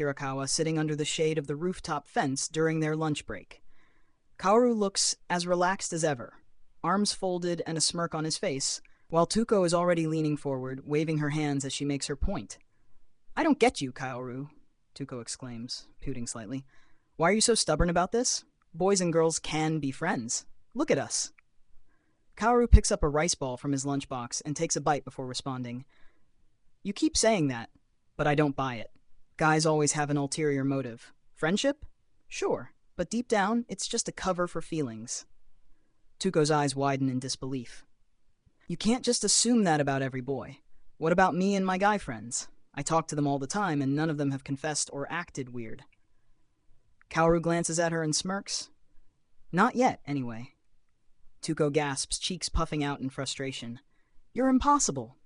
Hirakawa sitting under the shade of the rooftop fence during their lunch break. Kaoru looks as relaxed as ever, arms folded and a smirk on his face, while Tuko is already leaning forward, waving her hands as she makes her point. "I don't get you, Kaoru," Tuko exclaims, pouting slightly. "Why are you so stubborn about this? Boys and girls can be friends. Look at us." Kaoru picks up a rice ball from his lunchbox and takes a bite before responding. "You keep saying that, but I don't buy it. Guys always have an ulterior motive. Friendship? Sure, but deep down, it's just a cover for feelings." Tuko's eyes widen in disbelief. "You can't just assume that about every boy. What about me and my guy friends? I talk to them all the time, and none of them have confessed or acted weird." Kaoru glances at her and smirks. "Not yet, anyway." Tuko gasps, cheeks puffing out in frustration. "You're impossible."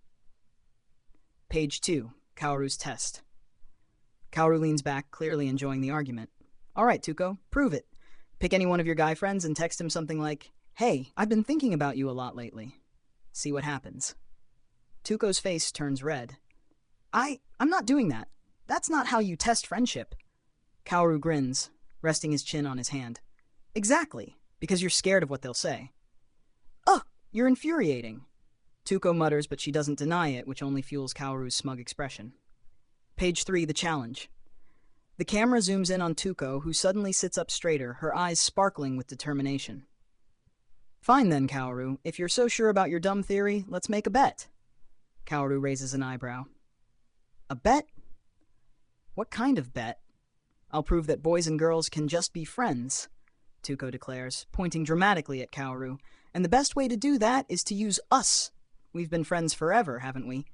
Page 2, Kaoru's test. Kaoru leans back, clearly enjoying the argument. "All right, Tuko, prove it. Pick any one of your guy friends and text him something like, 'Hey, I've been thinking about you a lot lately.' See what happens." Tuko's face turns red. I'm not doing that. That's not how you test friendship." Kaoru grins, resting his chin on his hand. "Exactly, because you're scared of what they'll say." "Ugh, you're infuriating." Tuko mutters, but she doesn't deny it, which only fuels Kaoru's smug expression. Page 3, the challenge. The camera zooms in on Tuko, who suddenly sits up straighter, her eyes sparkling with determination. "Fine then, Kaoru. If you're so sure about your dumb theory, let's make a bet." Kaoru raises an eyebrow. "A bet? What kind of bet?" "I'll prove that boys and girls can just be friends," Tuko declares, pointing dramatically at Kaoru. "And the best way to do that is to use us. We've been friends forever, haven't we?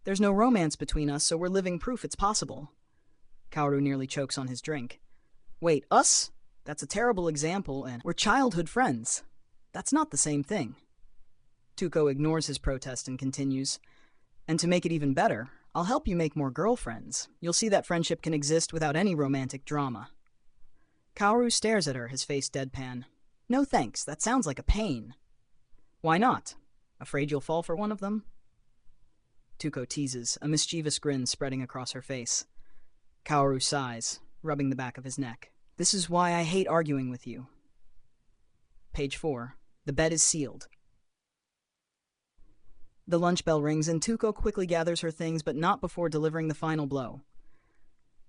There's no romance between us, so we're living proof it's possible." Kaoru nearly chokes on his drink. "Wait, us? That's a terrible example, and we're childhood friends. That's not the same thing." Tuko ignores his protest and continues. "And to make it even better, I'll help you make more girlfriends. You'll see that friendship can exist without any romantic drama." Kaoru stares at her, his face deadpan. "No thanks, that sounds like a pain." "Why not? Afraid you'll fall for one of them?" Tuko teases, a mischievous grin spreading across her face. Kaoru sighs, rubbing the back of his neck. "This is why I hate arguing with you." Page 4. The bet is sealed. The lunch bell rings and Tuko quickly gathers her things, but not before delivering the final blow.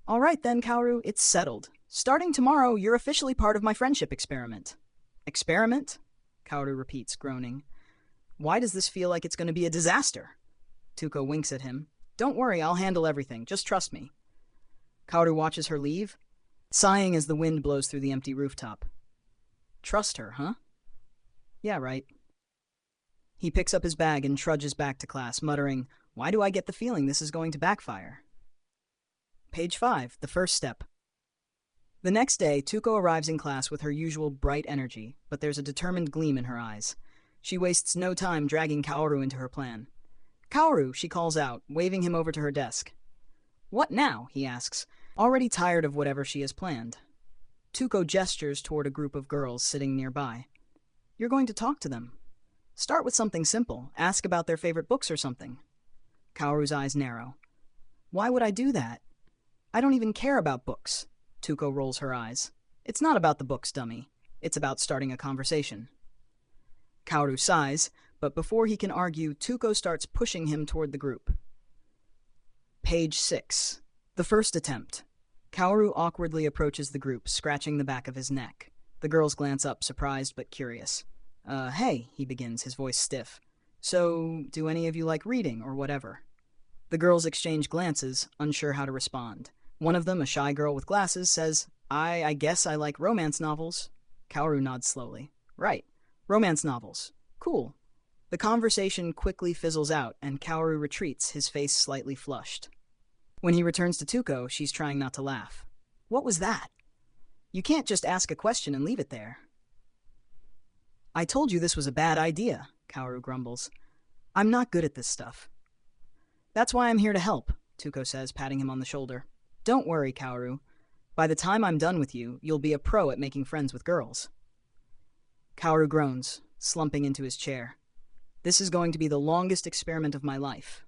"All right then, Kaoru, it's settled. Starting tomorrow, you're officially part of my friendship experiment." "Experiment?" Kaoru repeats, groaning. "Why does this feel like it's going to be a disaster?" Tuko winks at him. "Don't worry, I'll handle everything. Just trust me." Kaoru watches her leave, sighing as the wind blows through the empty rooftop. "Trust her, huh?" "Yeah, right." He picks up his bag and trudges back to class, muttering, "Why do I get the feeling this is going to backfire?" Page 5, the first step. The next day, Tuko arrives in class with her usual bright energy, but there's a determined gleam in her eyes. She wastes no time dragging Kaoru into her plan. "Kaoru," she calls out, waving him over to her desk. "What now?" he asks, already tired of whatever she has planned. Tuko gestures toward a group of girls sitting nearby. "You're going to talk to them. Start with something simple. Ask about their favorite books or something." Kaoru's eyes narrow. "Why would I do that? I don't even care about books." Tuko rolls her eyes. "It's not about the books, dummy. It's about starting a conversation." Kaoru sighs, but before he can argue, Tuko starts pushing him toward the group. Page 6. The first attempt. Kaoru awkwardly approaches the group, scratching the back of his neck. The girls glance up, surprised but curious. Hey, he begins, his voice stiff. "So, do any of you like reading, or whatever?" The girls exchange glances, unsure how to respond. One of them, a shy girl with glasses, says, I guess I like romance novels." Kaoru nods slowly. "Right. Romance novels. Cool." The conversation quickly fizzles out, and Kaoru retreats, his face slightly flushed. When he returns to Tuko, she's trying not to laugh. "What was that? You can't just ask a question and leave it there." "I told you this was a bad idea," Kaoru grumbles. "I'm not good at this stuff." "That's why I'm here to help," Tuko says, patting him on the shoulder. "Don't worry, Kaoru. By the time I'm done with you, you'll be a pro at making friends with girls." Kaoru groans, slumping into his chair. "This is going to be the longest experiment of my life."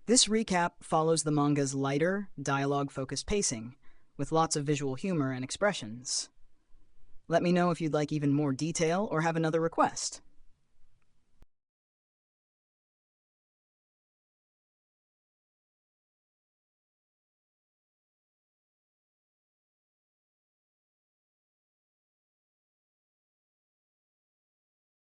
This recap follows the manga's lighter, dialogue-focused pacing, with lots of visual humor and expressions. Let me know if you'd like even more detail or have another request.